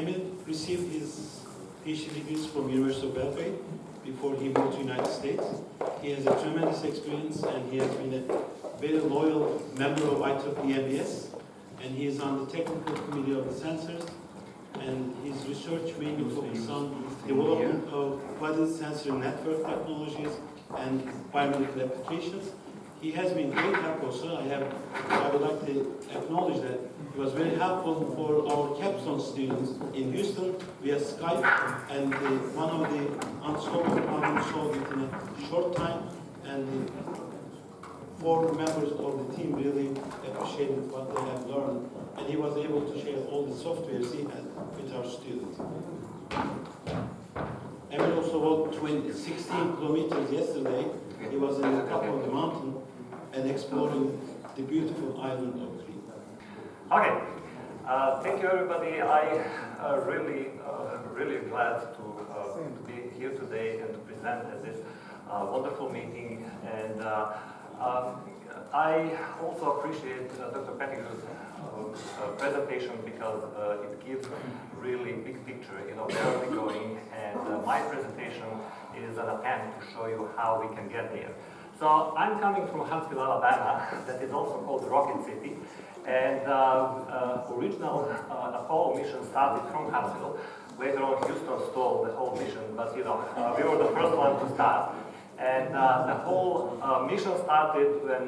Emil received his PhD degrees from University of Belgrade before he moved to the United States. He has a tremendous experience and he has been a very loyal member of IEEE EMBS, and he is on the technical committee of the sensors, and his research mainly focuses on development of body sensor network technologies and biomedical applications. He has been great help also. I would like to acknowledge that he was very helpful for our capstone students in Houston via Skype, and one of the unsolved problems solved within a short time, and the 4 members of the team really appreciated what they have learned, and he was able to share all the softwares he had with our students. Emil also walked 16 kilometers yesterday. He was in the top of the mountain and exploring the beautiful island of Crete. Okay, thank you everybody. I really glad to be here today and to present at this wonderful meeting. And I also appreciate Dr. Pettigrew's presentation because it gives really big picture, where are we going, and my presentation is an attempt to show you how we can get there. So I'm coming from Huntsville, Alabama, that is also called Rocket City, and original Apollo mission started from Huntsville. Later on, Houston stole the whole mission, but we were the first one to start. And the whole mission started when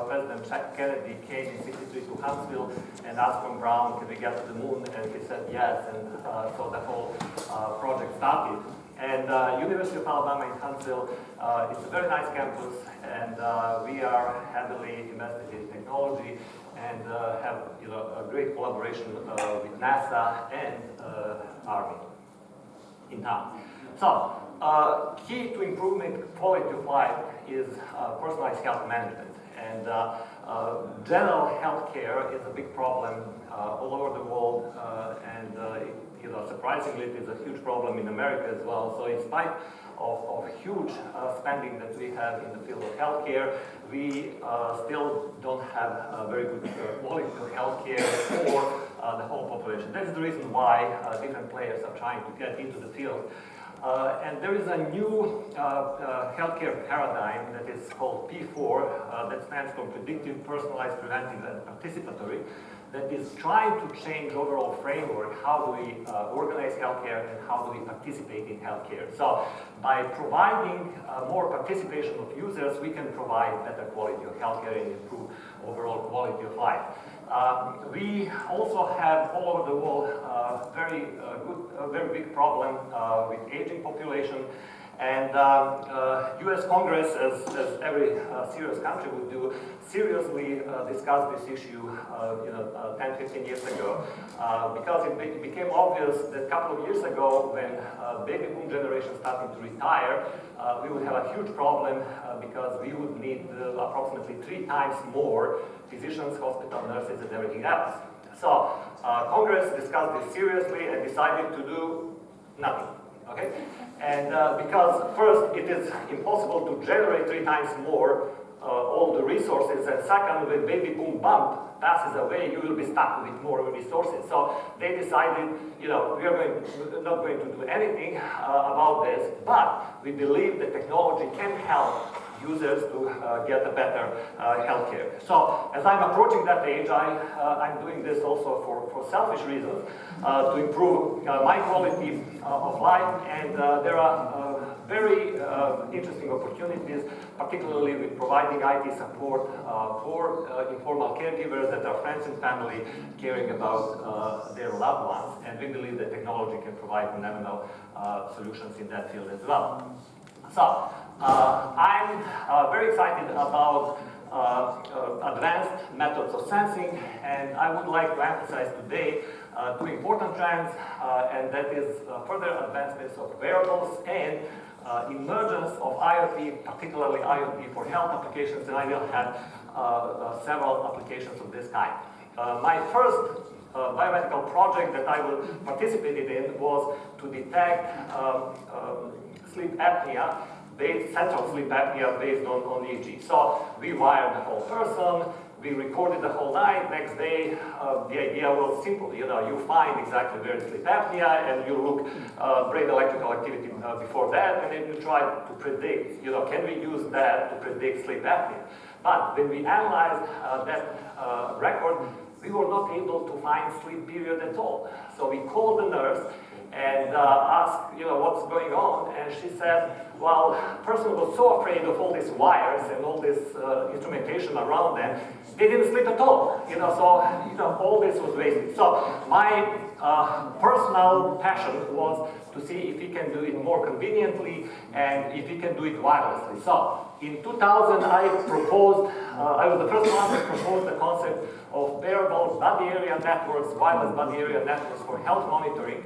President Kennedy came in '63 to Huntsville and asked from Brown, can we get to the moon? And he said yes, and so the whole project started. And University of Alabama in Huntsville, it's a very nice campus, and we are heavily invested in technology and have a great collaboration with NASA and Army in town. So, key to improving quality of life is personalized health management. And general health care is a big problem all over the world, and surprisingly, it is a huge problem in America as well. So in spite of huge spending that we have in the field of healthcare, we still don't have a very good quality of healthcare for the whole population. That is the reason why different players are trying to get into the field. And there is a new healthcare paradigm that is called P4, that stands for Predictive, Personalized, Preventive, and Participatory, that is trying to change overall framework. How do we organize healthcare and how do we participate in healthcare? So by providing more participation of users, we can provide better quality of healthcare and improve overall quality of life. We also have all over the world very big problem with aging population, and U.S. Congress, as every serious country would do, seriously discussed this issue 10-15 years ago, because it became obvious that a couple of years ago, when baby boom generation started to retire, we would have a huge problem because we would need approximately 3 times more physicians, hospital nurses, and everything else. So Congress discussed this seriously and decided to do nothing. Okay, and because first it is impossible to generate 3 times more all the resources, and second, when baby boom bump passes away, you will be stuck with more resources. So they decided, we are not going to do anything about this, but we believe that technology can help users to get a better healthcare. So as I'm approaching that age, I'm doing this also for selfish reasons, to improve my quality of life, and there are very interesting opportunities, particularly with providing IT support for informal caregivers that are friends and family caring about their loved ones, and we believe that technology can provide phenomenal solutions in that field as well. So, I'm very excited about advanced methods of sensing, and I would like to emphasize today 2 important trends, and that is further advancements of wearables and emergence of IoT, particularly IoT for health applications, and I will have several applications of this kind. My first biomedical project that I will participate in was to detect sleep apnea, central sleep apnea based on EEG. So we wired the whole person, we recorded the whole night. Next day, the idea was simple. You know, you find exactly where is sleep apnea, and you look brain electrical activity before that, and then you try to predict. You know, can we use that to predict sleep apnea? But when we analyzed that record, we were not able to find sleep period at all. So we called the nurse and asked, you know, what's going on, and she said, well, the person was so afraid of all these wires and all this instrumentation around them, they didn't sleep at all, you know, so, you know, all this was wasted. So my personal passion was to see if we can do it more conveniently and if we can do it wirelessly. So in 2000, I proposed, I was the first one to propose the concept of wearable body area networks, wireless body area networks for health monitoring.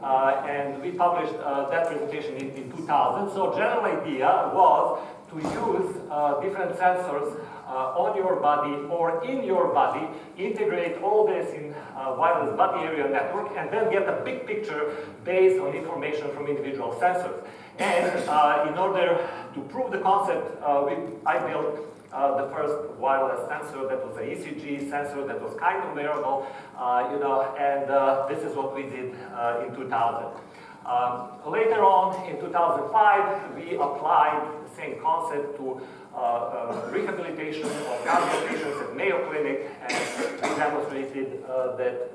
And we published that presentation in 2000. So general idea was to use different sensors on your body or in your body, integrate all this in wireless body area network, and then get a big picture based on information from individual sensors. And in order to prove the concept, I built the first wireless sensor that was an ECG sensor that was kind of wearable, you know, and this is what we did in 2000. Later on, in 2005, we applied the same concept to rehabilitation of cardiac patients at Mayo Clinic, and we demonstrated that,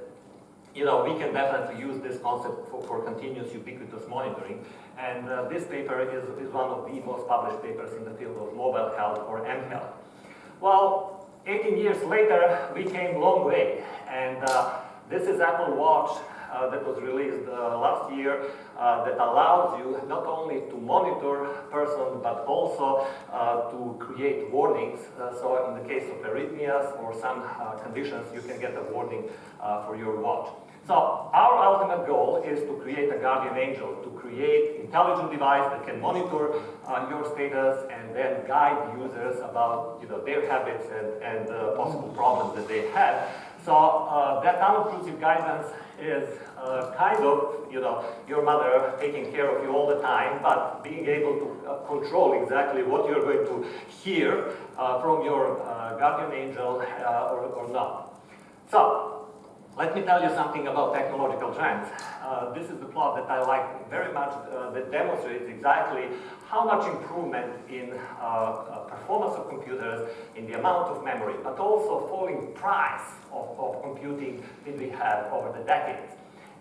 you know, we can definitely use this concept for continuous ubiquitous monitoring. And this paper is one of the most published papers in the field of mobile health, or mHealth. Well, 18 years later, we came a long way. And this is Apple Watch that was released last year that allows you not only to monitor person, but also to create warnings. So in the case of arrhythmias or some conditions, you can get a warning for your watch. So our ultimate goal is to create a guardian angel, to create intelligent device that can monitor your status and then guide users about, you know, their habits and possible problems that they have. So that unobtrusive guidance is kind of, you know, your mother taking care of you all the time, but being able to control exactly what you're going to hear from your guardian angel or not. So let me tell you something about technological trends. This is the plot that I like very much that demonstrates exactly how much improvement in performance of computers, in the amount of memory, but also falling price of computing that we have over the decades.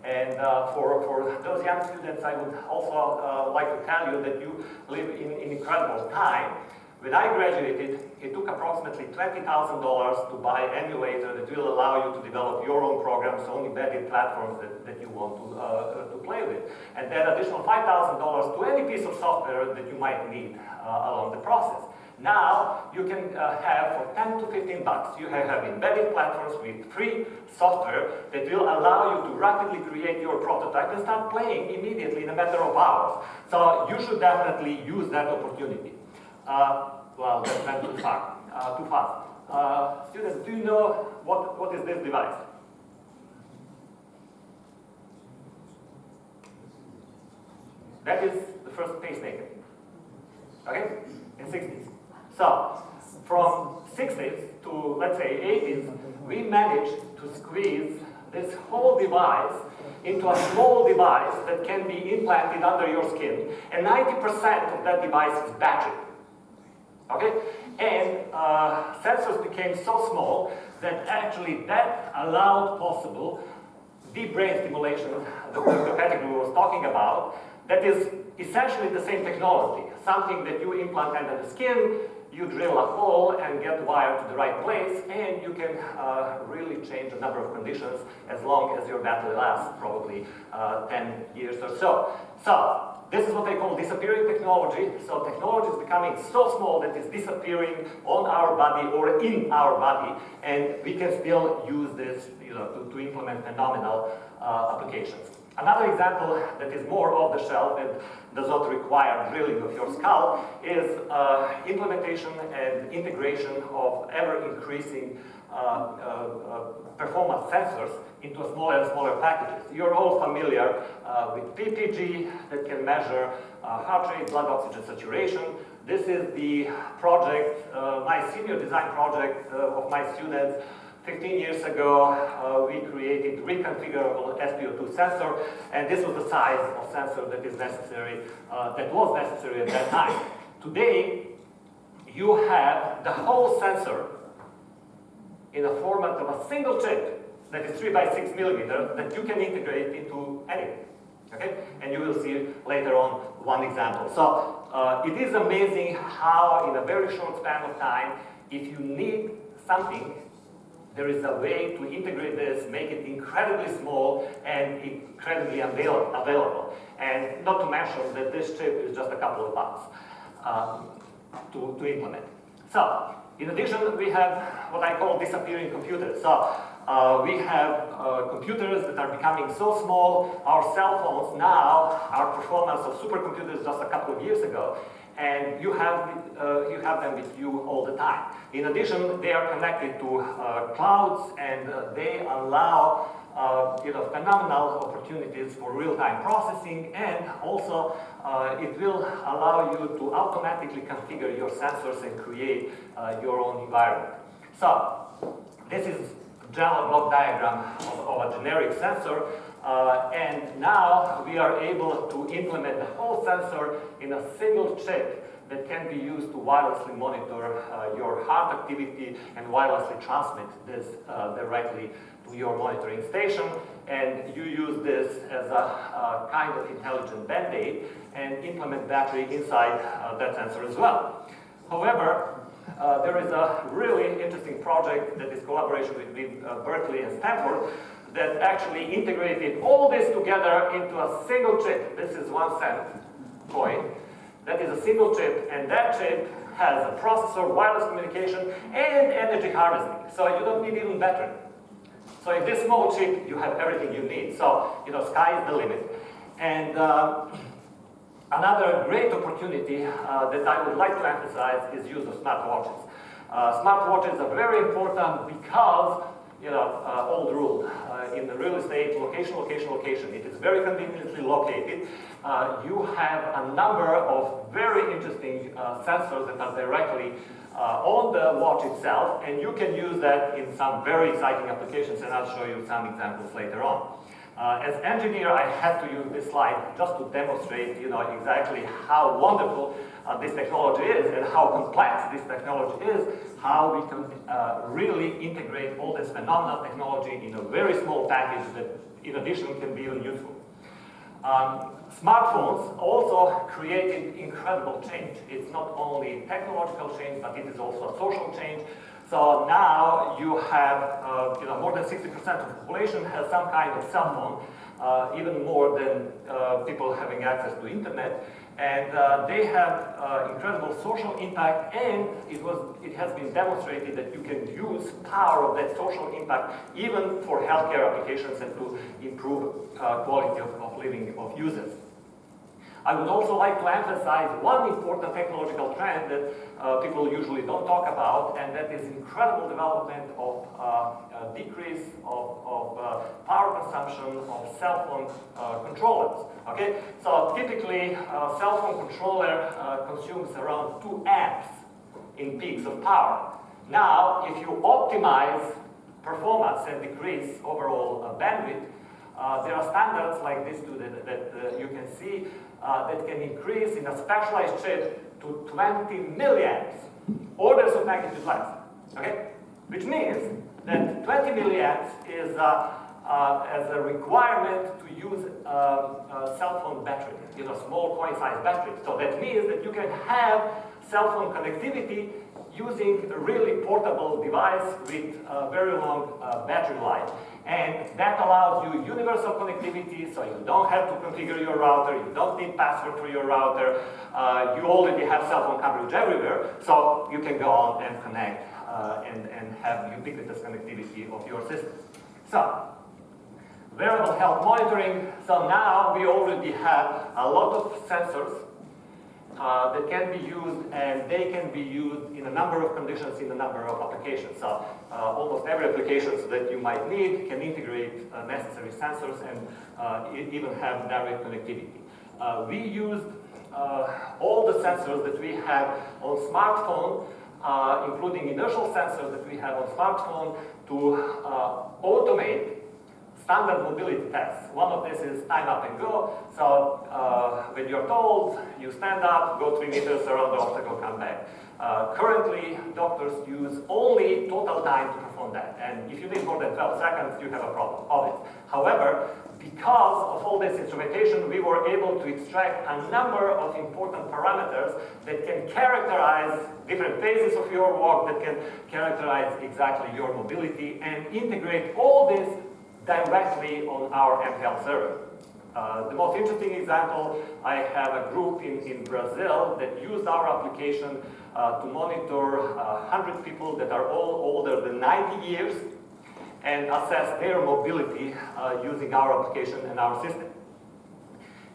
And for those young students, I would also like to tell you that you live in incredible time. When I graduated, it took approximately $20,000 to buy an emulator that will allow you to develop your own programs on embedded platforms that you want to play with. And then additional $5,000 to any piece of software that you might need along the process. Now, you can have for 10 to 15 bucks, you have embedded platforms with free software that will allow you to rapidly create your prototype and start playing immediately in a matter of hours. So you should definitely use that opportunity. Well, that went too far, too fast. Students, do you know what is this device? That is the first pacemaker, okay, in 60s. So, from 60s to, let's say, 80s, we managed to squeeze this whole device into a small device that can be implanted under your skin, and 90% of that device is battery. Okay? And sensors became so small that actually that allowed possible deep brain stimulation that Dr. Pettigrew was talking about. That is essentially the same technology. Something that you implant under the skin, you drill a hole and get the wire to the right place, and you can really change a number of conditions as long as your battery lasts probably 10 years or so. So, this is what they call disappearing technology. So technology is becoming so small that it's disappearing on our body or in our body, and we can still use this, you know, to implement phenomenal applications. Another example that is more off the shelf and does not require drilling of your skull is implementation and integration of ever-increasing performance sensors into smaller and smaller packages. You're all familiar with PPG that can measure heart rate, blood oxygen saturation. This is the project, my senior design project of my students. 15 years ago, we created reconfigurable SpO2 sensor, and this was the size of sensor that is necessary, that was necessary at that time. Today, you have the whole sensor in a format of a single chip that is 3 by 6 millimeter that you can integrate into anything. Okay? And you will see later on one example. So it is amazing how in a very short span of time, if you need something, there is a way to integrate this, make it incredibly small and incredibly available. And not to mention that this chip is just a couple of bucks to implement. So, in addition, we have what I call disappearing computers. So, we have computers that are becoming so small. Our cell phones now are performance of supercomputers just a couple of years ago, and you have them with you all the time. In addition, they are connected to clouds, and they allow phenomenal opportunities for real-time processing, and also it will allow you to automatically configure your sensors and create your own environment. So this is a general block diagram of a generic sensor, and now we are able to implement the whole sensor in a single chip that can be used to wirelessly monitor your heart activity and wirelessly transmit this directly to your monitoring station. And you use this as a kind of intelligent band-aid and implement battery inside that sensor as well. However, there is a really interesting project that is collaboration between Berkeley and Stanford that actually integrated all this together into a single chip. This is 1 cent coin. That is a single chip, and that chip has a processor, wireless communication, and energy harvesting. So you don't need even battery. So in this small chip, you have everything you need. So, sky is the limit. And another great opportunity that I would like to emphasize is use of smartwatches. Smartwatches are very important because, old rule, in the real estate, location, location, location. It is very conveniently located. You have a number of very interesting sensors that are directly on the watch itself, and you can use that in some very exciting applications, and I'll show you some examples later on. As engineer, I had to use this slide just to demonstrate, exactly how wonderful this technology is and how complex this technology is, how we can really integrate all this phenomenal technology in a very small package that, in addition, can be even useful. Smartphones also created incredible change. It's not only technological change, but it is also a social change. So now you have, more than 60% of the population has some kind of cell phone, even more than people having access to internet. And they have incredible social impact, and it has been demonstrated that you can use power of that social impact even for healthcare applications and to improve quality of living of users. I would also like to emphasize one important technological trend that people usually don't talk about, and that is incredible development of decrease of power consumption of cell phone controllers. Okay, so typically cell phone controller consumes around 2 amps in peaks of power. Now, if you optimize performance and decrease overall bandwidth, there are standards like this too that you can see that can increase in a specialized chip to 20 milliamps, orders of magnitude less. Okay, which means that 20 milliamps is as a requirement to use a cell phone battery, small coin-sized battery. So that means that you can have cell phone connectivity using a really portable device with a very long battery life. And that allows you universal connectivity, so you don't have to configure your router, you don't need password for your router, you already have cell phone coverage everywhere, so you can go on and connect and have ubiquitous connectivity of your system. So, wearable health monitoring. So now we already have a lot of sensors that can be used, and they can be used in a number of conditions, in a number of applications. So almost every application that you might need can integrate necessary sensors and even have direct connectivity. We used all the sensors that we have on smartphone, including inertial sensors that we have on smartphone, to automate standard mobility tests. One of this is time up and go. So when you're told, you stand up, go 3 meters around the obstacle, come back. Currently, doctors use only total time to perform that. And if you need more than 12 seconds, you have a problem, obviously. However, because of all this instrumentation, we were able to extract a number of important parameters that can characterize different phases of your walk, that can characterize exactly your mobility, and integrate all this directly on our mHealth server. The most interesting example, I have a group in Brazil that used our application to monitor 100 people that are all older than 90 years and assess their mobility using our application and our system.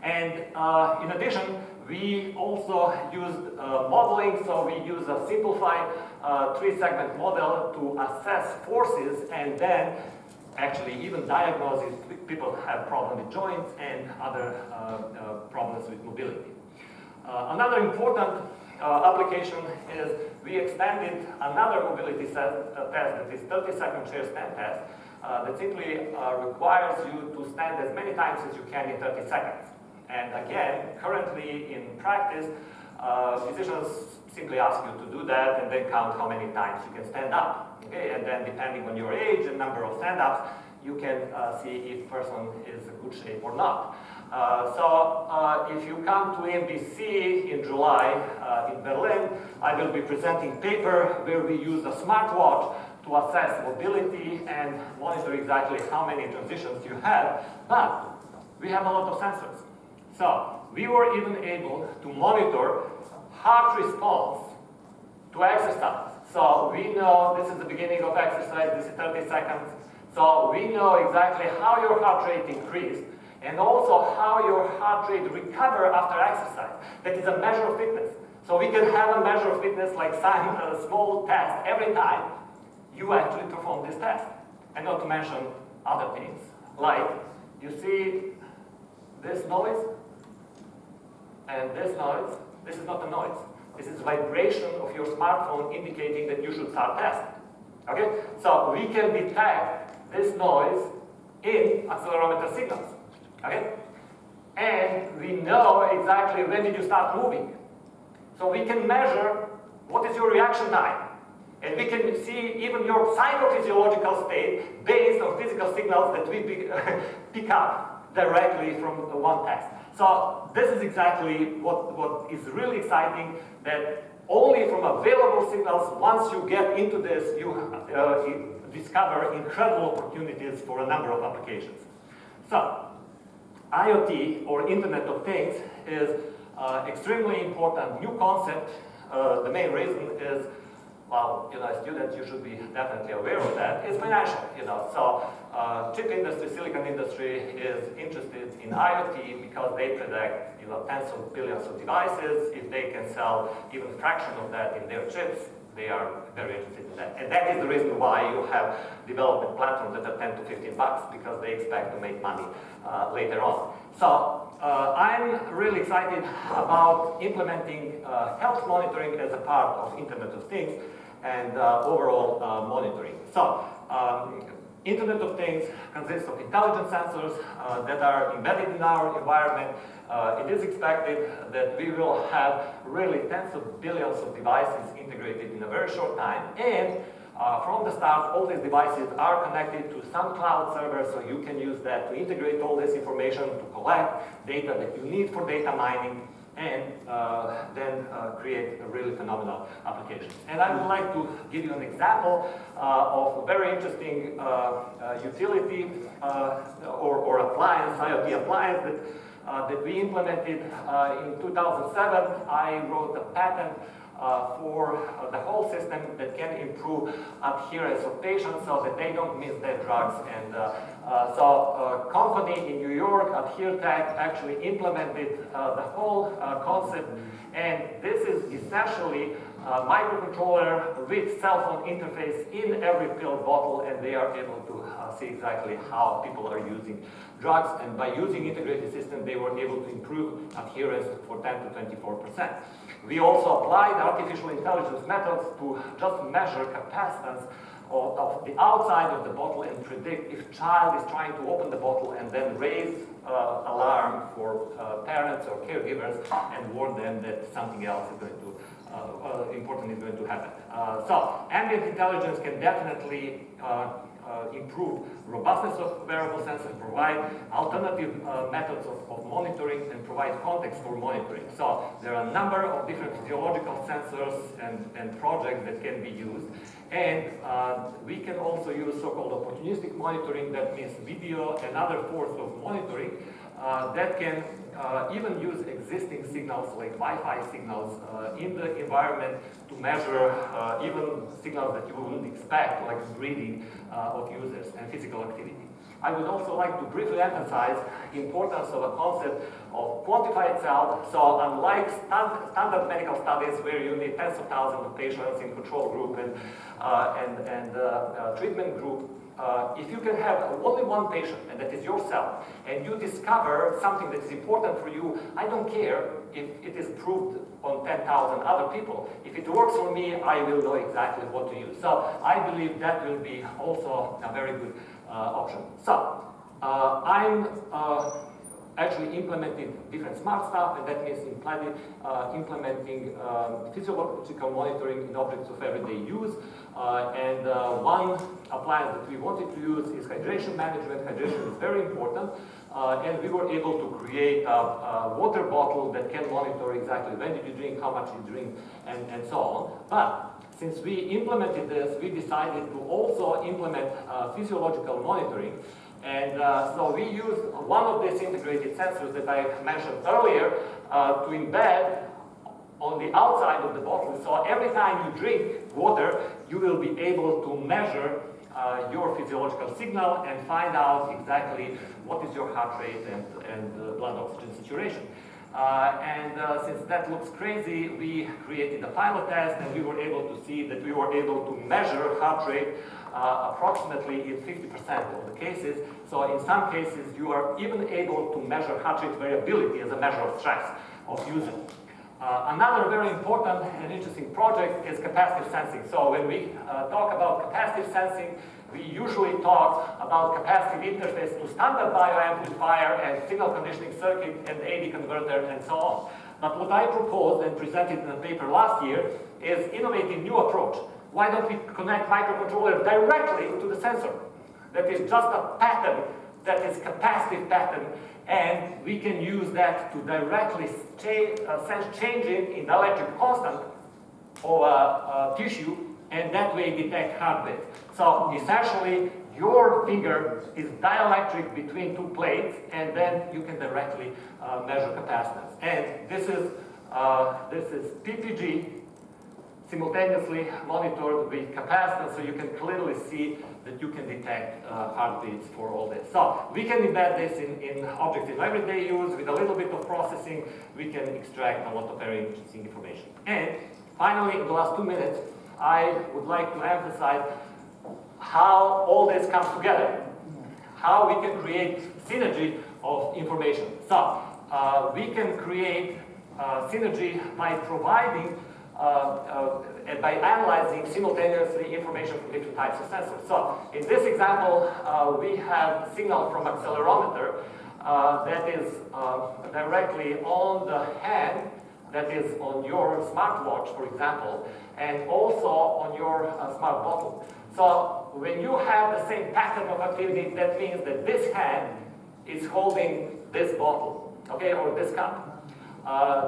And in addition, we also used modeling, so we use a simplified 3-segment model to assess forces and then actually even diagnose if people have problems with joints and other problems with mobility. Another important application is we expanded another mobility test that is 30-second chair stand test that simply requires you to stand as many times as you can in 30 seconds. And again, currently in practice, physicians simply ask you to do that and then count how many times you can stand up. Okay? And then depending on your age and number of stand-ups, you can see if person is in good shape or not. So if you come to EMBC in July in Berlin, I will be presenting paper where we use a smartwatch to assess mobility and monitor exactly how many transitions you have. But we have a lot of sensors. So we were even able to monitor heart response to exercise. So we know this is the beginning of exercise, this is 30 seconds. So we know exactly how your heart rate increased and also how your heart rate recover after exercise. That is a measure of fitness. So we can have a measure of fitness like some small test every time you actually perform this test. And not to mention other things, like you see this noise and this noise. This is not a noise. This is vibration of your smartphone indicating that you should start testing. Okay? So we can detect this noise in accelerometer signals. Okay? And we know exactly when did you start moving. So we can measure what is your reaction time. And we can see even your psychophysiological state based on physical signals that we pick up directly from one test. So this is exactly what is really exciting, that only from available signals, once you get into this, you discover incredible opportunities for a number of applications. So IoT, or Internet of Things, is extremely important new concept. The main reason is, well, students, you should be definitely aware of that, is financial, So chip industry, silicon industry is interested in IoT because they predict, tens of billions of devices. If they can sell even a fraction of that in their chips, they are very interested in that. And that is the reason why you have development platforms that are 10 to 15 bucks, because they expect to make money later on. So I'm really excited about implementing health monitoring as a part of Internet of Things and overall monitoring. So Internet of Things consists of intelligent sensors that are embedded in our environment. It is expected that we will have really tens of billions of devices integrated in a very short time. And from the start, all these devices are connected to some cloud server, so you can use that to integrate all this information to collect data that you need for data mining, and then create a really phenomenal application. And I would like to give you an example of a very interesting utility or appliance, IoT appliance that we implemented in 2007. I wrote a patent for the whole system that can improve adherence of patients so that they don't miss their drugs. And so a company in New York, AdhereTech, actually implemented the whole concept. And this is essentially a microcontroller with cell phone interface in every pill bottle, and they are able to see exactly how people are using drugs, and by using integrated system, they were able to improve adherence for 10 to 24%. We also applied artificial intelligence methods to just measure capacitance of the outside of the bottle and predict if child is trying to open the bottle, and then raise alarm for parents or caregivers and warn them that something else is going to important is going to happen. So ambient intelligence can definitely improve robustness of wearable sensors, provide alternative methods of monitoring, and provide context for monitoring. So there are a number of different physiological sensors and projects that can be used. And we can also use so-called opportunistic monitoring, that means video and other forms of monitoring that can even use existing signals like Wi-Fi signals in the environment to measure even signals that you wouldn't expect, like breathing of users and physical activity. I would also like to briefly emphasize the importance of a concept of quantified self. So unlike standard medical studies where you need tens of thousands of patients in control group and treatment group, if you can have only one patient, and that is yourself, and you discover something that is important for you, I don't care if it is proved on 10,000 other people. If it works for me, I will know exactly what to use. So I believe that will be also a very good option. So I'm actually implementing different smart stuff, and that means implementing physiological monitoring in objects of everyday use. One appliance that we wanted to use is hydration management. Hydration is very important, and we were able to create a water bottle that can monitor exactly when did you drink, how much you drink, and so on. But since we implemented this, we decided to also implement physiological monitoring. And so we used one of these integrated sensors that I mentioned earlier to embed on the outside of the bottle. So every time you drink water, you will be able to measure your physiological signal and find out exactly what is your heart rate and blood oxygen saturation. Since that looks crazy, we created a pilot test, and we were able to see that we were able to measure heart rate approximately in 50% of the cases. So in some cases, you are even able to measure heart rate variability as a measure of stress of user. Another very important and interesting project is capacitive sensing. So when we talk about capacitive sensing, we usually talk about capacitive interface to standard bioamplifier and signal conditioning circuit and AD converter and so on. But what I proposed and presented in a paper last year is innovative new approach. Why don't we connect microcontroller directly to the sensor? That is just a pattern that is capacitive pattern, and we can use that to directly sense changing in electric constant of tissue, and that way detect heartbeat. So essentially, your finger is dielectric between two plates, and then you can directly measure capacitance. And this is PPG simultaneously monitored with capacitance, so you can clearly see that you can detect heartbeats for all this. So we can embed this in objects in everyday use. With a little bit of processing, we can extract a lot of very interesting information. And finally, in the last 2 minutes, I would like to emphasize how all this comes together, how we can create synergy of information. So we can create synergy by providing by analyzing simultaneously information from different types of sensors. So in this example, we have signal from accelerometer that is directly on the hand, that is on your smartwatch, for example, and also on your smart bottle. So when you have the same pattern of activity, that means that this hand is holding this bottle, okay, or this cup.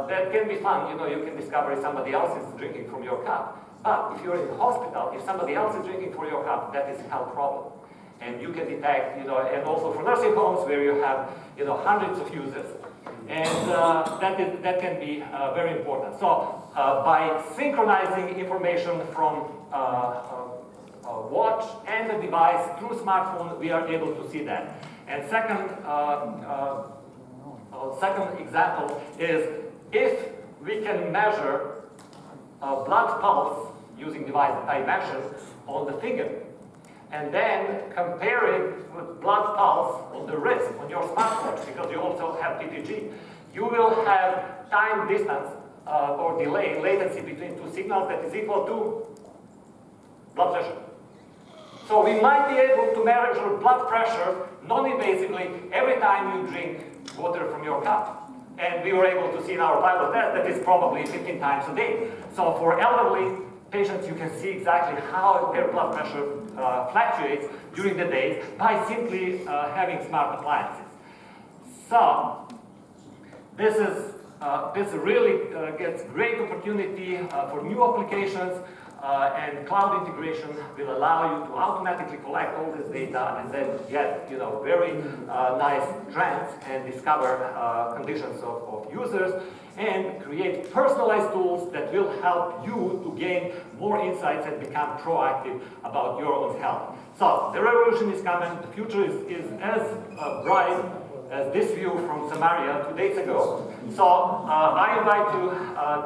That can be fun, you can discover if somebody else is drinking from your cup. But if you're in the hospital, if somebody else is drinking from your cup, that is a health problem. And you can detect, and also for nursing homes where you have, hundreds of users. And that can be very important. So by synchronizing information from watch and the device through smartphone, we are able to see that. And second example is if we can measure blood pulse using device that I mentioned on the finger, and then compare it with blood pulse on the wrist, on your smartwatch, because you also have PPG, you will have time distance or delay, latency between two signals that is equal to blood pressure. So we might be able to measure blood pressure non-invasively every time you drink water from your cup. And we were able to see in our pilot test that is probably 15 times a day. So for elderly patients, you can see exactly how their blood pressure fluctuates during the day by simply having smart appliances. So this really gets great opportunity for new applications, and cloud integration will allow you to automatically collect all this data and then get very nice trends and discover conditions of users and create personalized tools that will help you to gain more insights and become proactive about your own health. So the revolution is coming. The future is as bright as this view from Samaria 2 days ago. So I invite you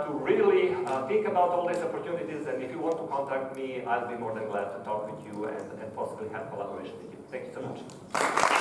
to really think about all these opportunities, and if you want to contact me, I'll be more than glad to talk with you and possibly have collaboration with you. Thank you so much.